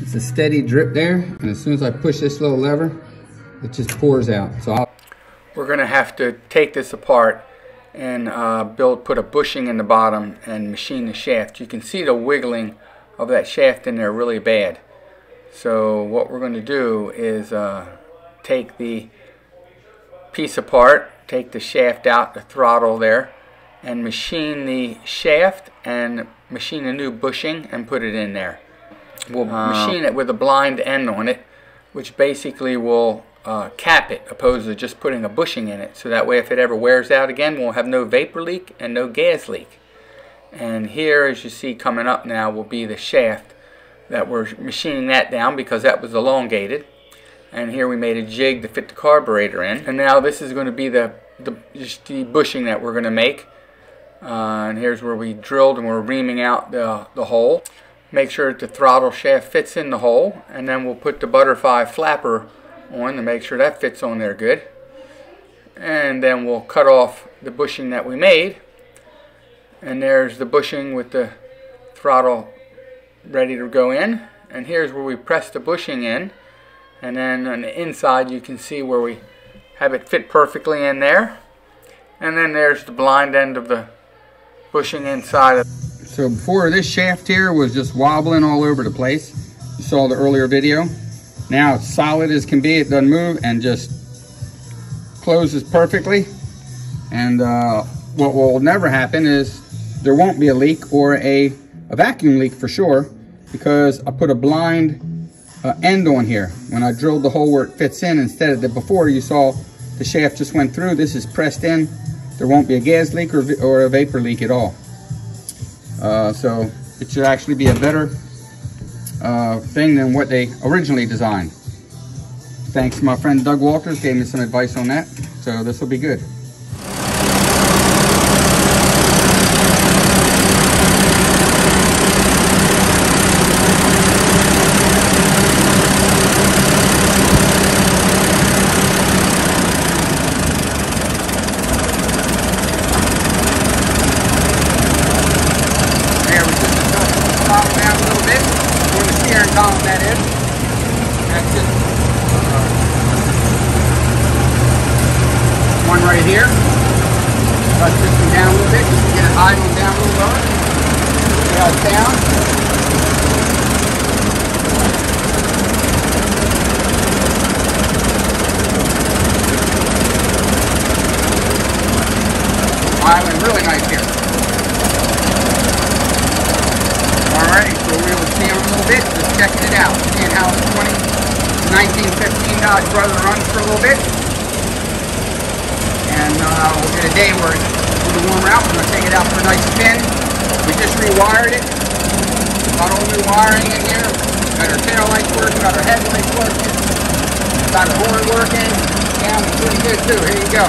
It's a steady drip there, and as soon as I push this little lever, it just pours out. So we're going to have to take this apart and put a bushing in the bottom and machine the shaft. You can see the wiggling of that shaft in there really bad. So what we're going to do is take the piece apart, take the shaft out, the throttle there, and machine the shaft and machine a new bushing and put it in there. We'll machine it with a blind end on it, which basically will cap it, opposed to just putting a bushing in it. So that way if it ever wears out again, we'll have no vapor leak and no gas leak. And here, as you see coming up now, will be the shaft that we're machining that down because that was elongated. And here we made a jig to fit the carburetor in. And now this is going to be the bushing that we're going to make. And here's where we drilled and we're reaming out the hole. Make sure that the throttle shaft fits in the hole, and then we'll put the butterfly flapper on to make sure that fits on there good. And then we'll cut off the bushing that we made, and there's the bushing with the throttle ready to go in. And here's where we press the bushing in, and then on the inside you can see where we have it fit perfectly in there. And then there's the blind end of the bushing inside of. So before, this shaft here was just wobbling all over the place. You saw the earlier video. Now it's solid as can be. It doesn't move and just closes perfectly. And what will never happen is there won't be a leak or a vacuum leak for sure, because I put a blind end on here. When I drilled the hole where it fits in, instead of the before you saw the shaft just went through, this is pressed in. There won't be a gas leak or a vapor leak at all. So it should actually be a better thing than what they originally designed. Thanks to my friend Doug Walters, gave me some advice on that. So this will be good. Column that is. That's just one right here. Press this one down a little bit just to get it idling down a little lower. See how it's down. Idling really nice here. Alright, so we'll see in a little bit. Checking it out, seeing how the 1915 Dodge Brother runs for a little bit. And we'll get a day where it's a little warmer out. We're going to take it out for a nice spin. We just rewired it. Got all new wiring in here. Got our tail lights working, got our headlights working. Got our horn working. Sounds pretty good too. Here you go.